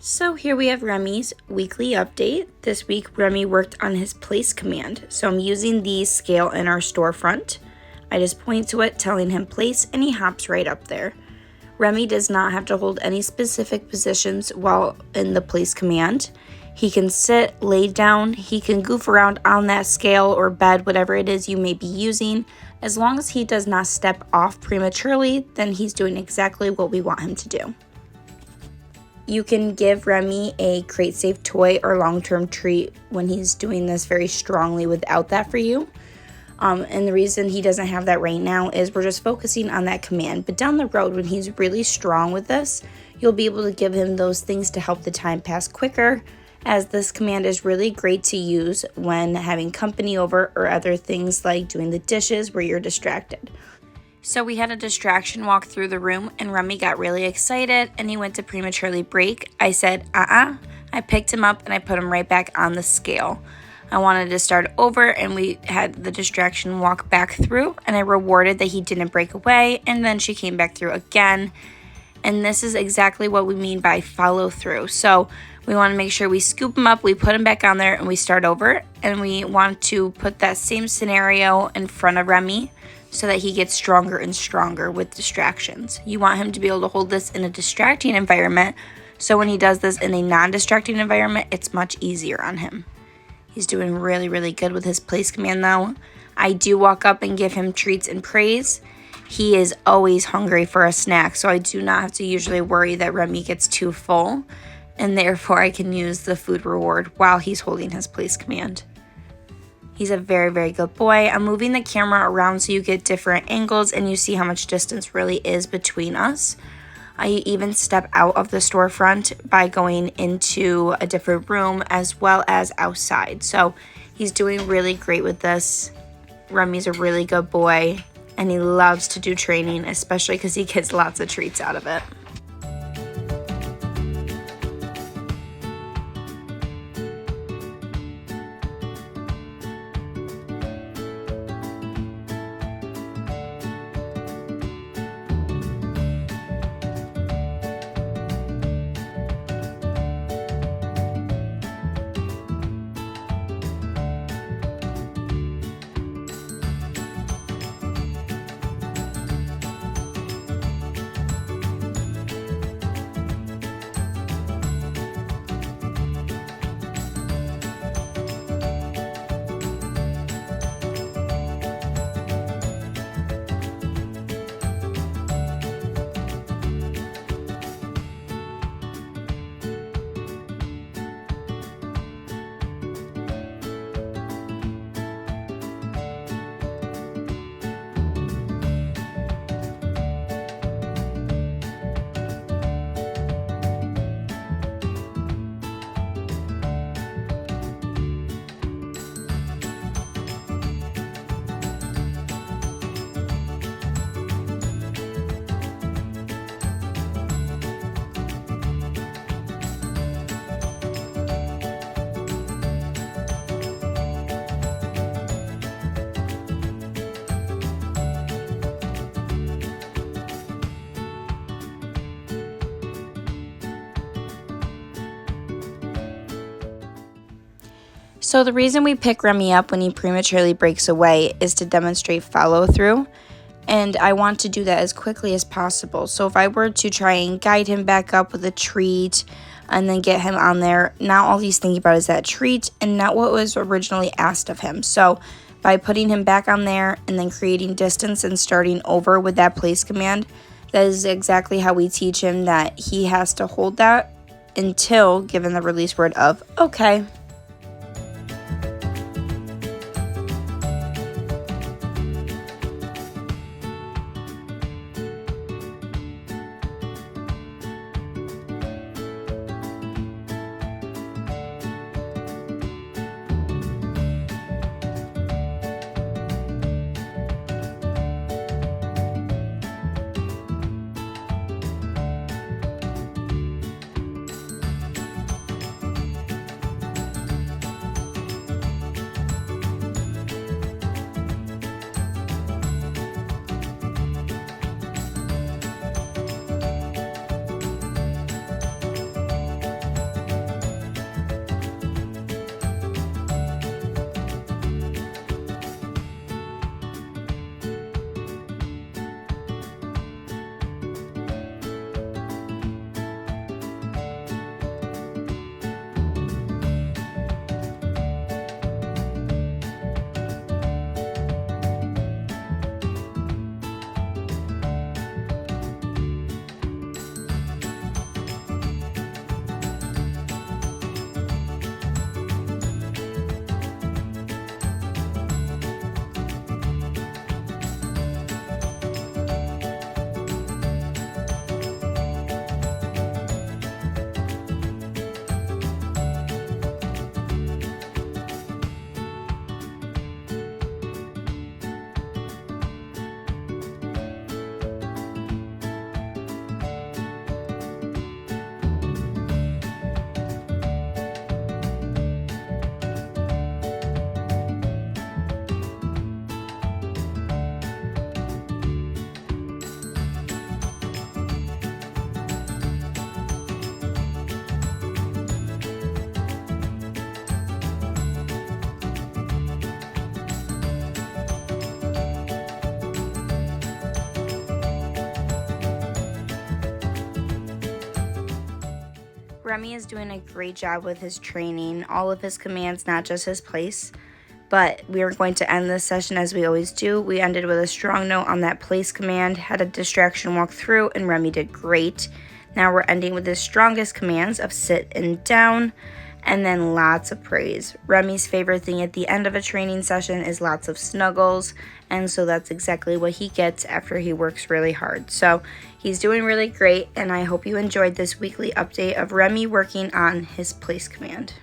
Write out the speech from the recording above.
So here we have Remy's weekly update. This week Remy worked on his place command. So I'm using the scale in our storefront. I just point to it, telling him place, and he hops right up there. Remy does not have to hold any specific positions while in the place command. He can sit, lay down, he can goof around on that scale or bed, whatever it is you may be using. As long as he does not step off prematurely, then he's doing exactly what we want him to do. You can give Remy a crate safe toy or long-term treat when he's doing this very strongly without that for you. And the reason he doesn't have that right now is we're just focusing on that command. But down the road, when he's really strong with this, you'll be able to give him those things to help the time pass quicker, as this command is really great to use when having company over or other things like doing the dishes where you're distracted. So we had a distraction walk through the room and Remy got really excited and he went to prematurely break. I said, I picked him up and I put him right back on the scale. I wanted to start over and we had the distraction walk back through and I rewarded that he didn't break away, and then she came back through again. And this is exactly what we mean by follow through. So we want to make sure we scoop him up, we put him back on there, and we start over. And we want to put that same scenario in front of Remy so that he gets stronger and stronger with distractions. You want him to be able to hold this in a distracting environment, so when he does this in a non-distracting environment, it's much easier on him. He's doing really, really good with his place command though. I do walk up and give him treats and praise. He is always hungry for a snack, so I do not have to usually worry that Remy gets too full, and therefore I can use the food reward while he's holding his place command. He's a very, very good boy. I'm moving the camera around so you get different angles and you see how much distance really is between us. I even step out of the storefront by going into a different room as well as outside. So he's doing really great with this. Remy's a really good boy and he loves to do training, especially because he gets lots of treats out of it. So the reason we pick Remy up when he prematurely breaks away is to demonstrate follow through, and I want to do that as quickly as possible. So if I were to try and guide him back up with a treat and then get him on there, now all he's thinking about is that treat and not what was originally asked of him. So by putting him back on there and then creating distance and starting over with that place command, that is exactly how we teach him that he has to hold that until given the release word of okay. Remy is doing a great job with his training, all of his commands, not just his place. But we are going to end this session as we always do. We ended with a strong note on that place command, had a distraction walk through, and Remy did great. Now we're ending with his strongest commands of sit and down, and then lots of praise. Remy's favorite thing at the end of a training session is lots of snuggles, and so that's exactly what he gets after he works really hard. So he's doing really great, and I hope you enjoyed this weekly update of Remy working on his place command.